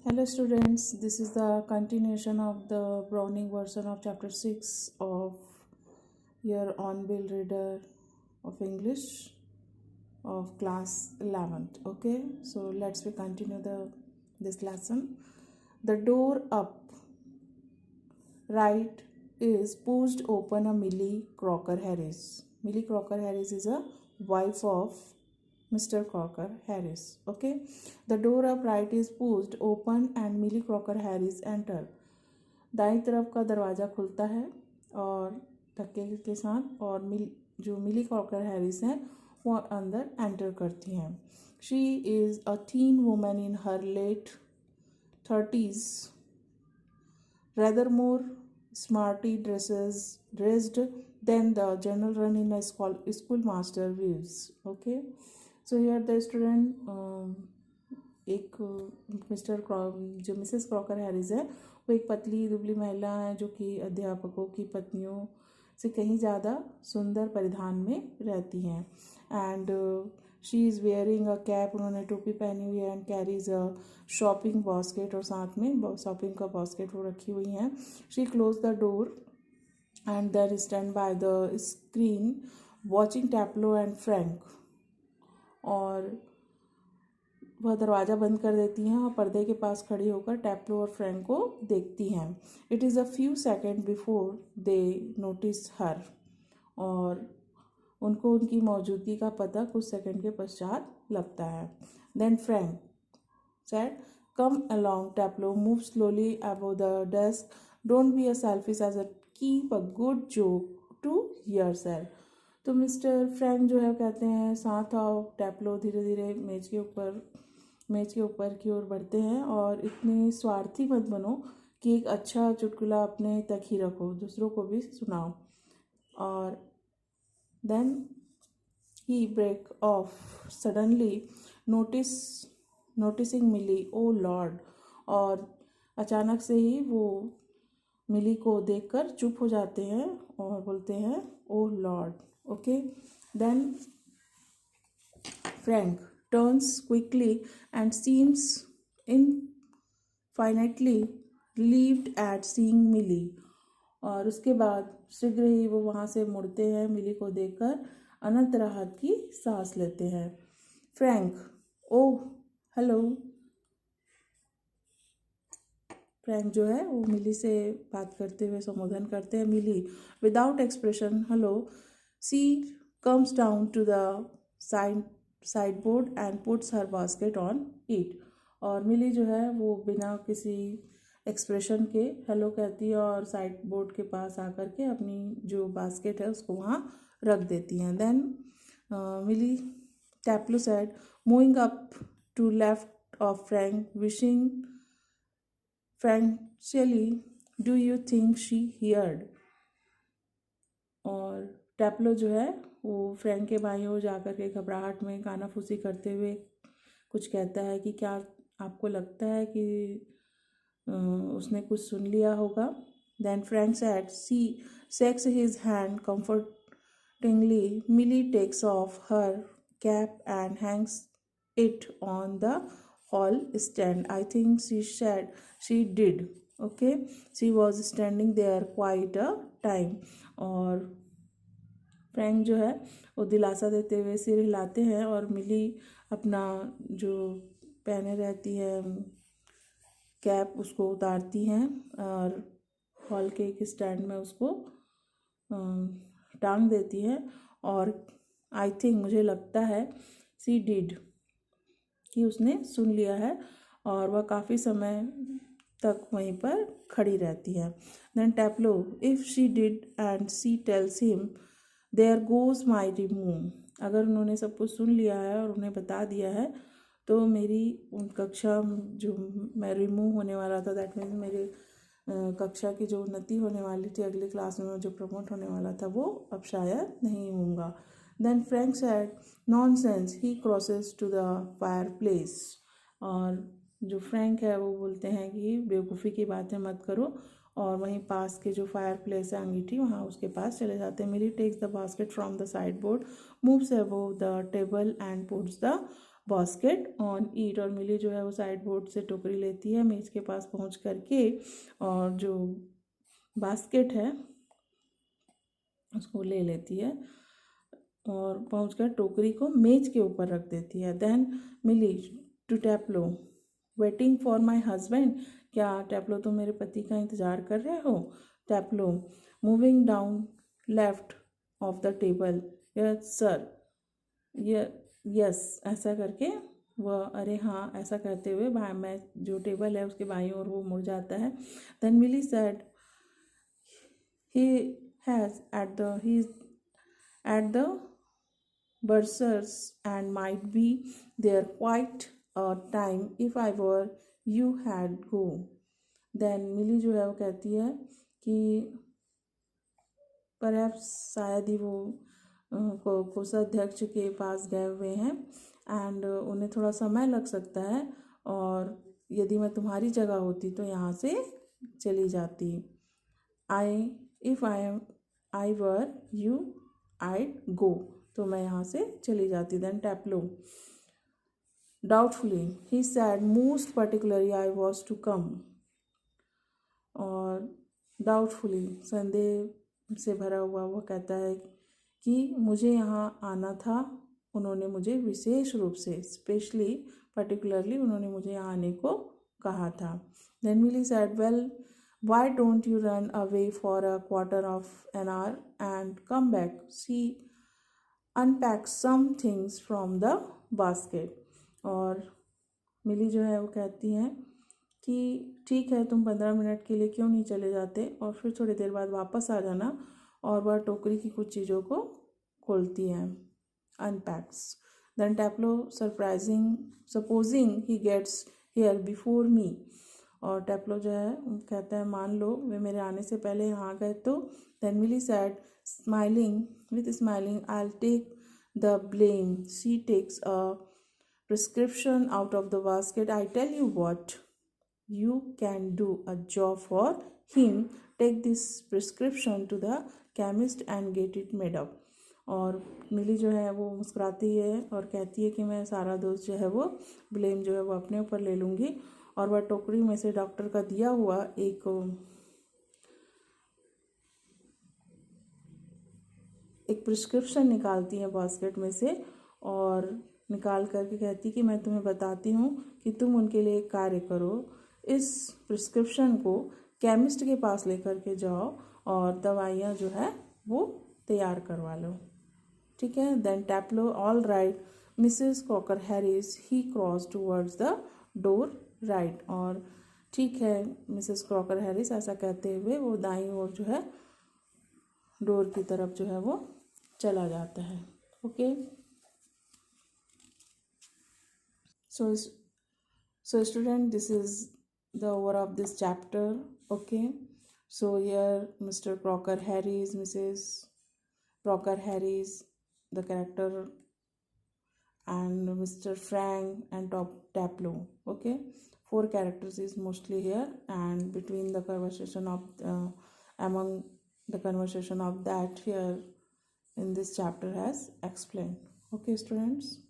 Hello students, this is the continuation of the Browning version of chapter 6 of your on-bill reader of English of class 11th. Okay, so let's we continue this lesson. The door up right is pushed open a Millie Crocker Harris. Millie Crocker Harris is a wife of Mr. Crocker Harris. Okay, the door up right is pushed open and Millie Crocker Harris enter. दाईं तरफ का दरवाज़ा खुलता है और धक्के के साथ और जो मिली क्रॉकर हैरिस हैं वो अंदर एंटर करती हैं. She is a teen woman in her late 30s, rather more smartly dressed than the general run in a schoolmaster views. Okay, so here the student एक मिस्टर जो मिसेस क्रॉकर हैरिस है वो एक पतली दुबली महिला है जो कि अध्यापकों की पत्नियों से कहीं ज़्यादा सुंदर परिधान में रहती हैं. And she is wearing a cap, उन्होंने टोपी पहनी हुई है. And carries a shopping basket, और साथ में शॉपिंग का बास्केट वो रखी हुई हैं. She close the door and then stand by the screen watching Taplow and Frank. और वह दरवाज़ा बंद कर देती हैं और पर्दे के पास खड़ी होकर टैप्लो और फ्रैंक को देखती हैं. It is a few second before they notice her, और उनको उनकी मौजूदगी का पता कुछ सेकंड के पश्चात लगता है. Then Frank said, come along Taplow, move slowly above the desk, don't be a selfish as a keep a good joke to yourself. तो मिस्टर फ्रैंक जो है कहते हैं साथ आओ. टैप्लो धीरे धीरे मेज के ऊपर की ओर बढ़ते हैं और इतनी स्वार्थी मत बनो कि एक अच्छा चुटकुला अपने तक ही रखो, दूसरों को भी सुनाओ. और then he break off suddenly noticing Millie, oh lord. और अचानक से ही वो मिली को देखकर चुप हो जाते हैं और बोलते हैं oh lord. Okay, then Frank turns quickly and seems infinitely relieved at seeing Millie. और उसके बाद शीघ्र ही वो वहाँ से मुड़ते हैं मिली को देखकर अनंत राहत की सांस लेते हैं. Frank, oh hello. फ्रैंक जो है वो मिली से बात करते हुए संबोधन करते हैं. Millie without expression hello. She comes down to the sideboard and puts her basket on it. और मिली जो है वो बिना किसी एक्सप्रेशन के हेलो कहती है और साइड बोर्ड के पास आकर के अपनी जो बास्केट है उसको वहाँ रख देती हैं. Then Millie Taplow said, moving up to left of Frank, wishing frankly, do you think she heard. और टैप्लो जो है वो फ्रैंक के बाईं ओर जाकर के घबराहट में कानाफूसी करते हुए कुछ कहता है कि क्या आपको लगता है कि उसने कुछ सुन लिया होगा. Then Frank said, she shakes his hand comfortingly. Millie takes off her cap and hangs it on the hall stand. I think she said she did. Okay, she was standing there quite a time. और Frank जो है वो दिलासा देते हुए सिर हिलाते हैं और मिली अपना जो पहने रहती है कैप उसको उतारती हैं और हॉल के एक स्टैंड में उसको टांग देती है. और आई थिंक मुझे लगता है सी डिड कि उसने सुन लिया है, और वह काफ़ी समय तक वहीं पर खड़ी रहती है. Then Taplow, if she did and she tells him, there goes my remove. अगर उन्होंने सब कुछ सुन लिया है और उन्हें बता दिया है तो मेरी उन कक्षा जो मैं रिमूव होने वाला था, दैट मीन्स मेरे कक्षा की जो उन्नति होने वाली थी अगली क्लास में जो प्रमोट होने वाला था वो अब शायद नहीं होऊंगा. Then Frank said, nonsense, he crosses to the fire place. और जो फ्रैंक है वो बोलते हैं कि बेवकूफ़ी की बातें मत करो, और वहीं पास के जो फायर प्लेस है अंगीठी वहाँ उसके पास चले जाते हैं. Millie takes the basket from the sideboard, moves above the table and puts the basket on it. और मिली जो है वो साइड बोर्ड से टोकरी लेती है, मेज के पास पहुंच करके और जो बास्केट है उसको ले लेती है और पहुंचकर टोकरी को मेज के ऊपर रख देती है। Then Millie to Taplow, waiting for my husband, क्या टैप्लो तुम मेरे पति का इंतज़ार कर रहे हो? Taplow, moving down left of the table, yes sir, yes, ऐसा करके वह अरे हाँ ऐसा कहते हुए बाएं मैं जो टेबल है उसके बाईं ओर वो मुड़ जाता है। Then Millie said he he's at the bursars and might be there quite a time if I were you had go। then मिली जो है वो कहती है कि परहैप्स शायद ही वो कोषाध्यक्ष के पास गए हुए हैं एंड उन्हें थोड़ा समय लग सकता है और यदि मैं तुम्हारी जगह होती तो यहाँ से चली जाती। आई वर यू आईड गो, तो मैं यहाँ से चली जाती। Then Taplow, doubtfully he said most particularly I was to come. और डाउटफुली संदेह से भरा हुआ वो कहता है कि मुझे यहाँ आना था, उन्होंने मुझे विशेष रूप से स्पेशली पर्टिकुलरली उन्होंने मुझे यहाँ आने को कहा था। Then Millie said well why don't you run away for a quarter of an hour and come back? She unpacks some things from the basket। और मिली जो है वो कहती हैं कि ठीक है तुम 15 मिनट के लिए क्यों नहीं चले जाते और फिर थोड़ी देर बाद वापस आ जाना। और वह टोकरी की कुछ चीज़ों को खोलती हैं, unpacks. Then Taplow supposing he gets here before me. और टैप्लो जो है कहता है मान लो वे मेरे आने से पहले यहाँ गए तो। Then Millie said smiling I take the blame. She takes a prescription out of the basket। I tell you what, you can do a job for him, take this prescription to the chemist and get it made up। और Millie जो है वो मुस्कुराती है और कहती है कि मैं सारा दोष जो है वो ब्लेम जो है वो अपने ऊपर ले लूँगी। और वह टोकरी में से डॉक्टर का दिया हुआ एक प्रिस्क्रिप्शन निकालती है बास्केट में से और निकाल करके कहती कि मैं तुम्हें बताती हूँ कि तुम उनके लिए एक कार्य करो, इस प्रिस्क्रिप्शन को केमिस्ट के पास लेकर के जाओ और दवाइयाँ जो है वो तैयार करवा लो, ठीक है। Then Taplow, all right Mrs Crocker Harris, he cross towards the door right. और ठीक है मिसेस क्रॉकर हैरिस, ऐसा कहते हुए वो दाईं ओर जो है डोर की तरफ जो है वो चला जाता है। Okay, so student, this is the over of this chapter। okay, so here Mr. Crocker Harris, Mrs. Crocker Harris, the character, and Mr. Frank and Taplow, okay, 4 characters is mostly here, and between the conversation of among the conversation of that here in this chapter has explained। okay students।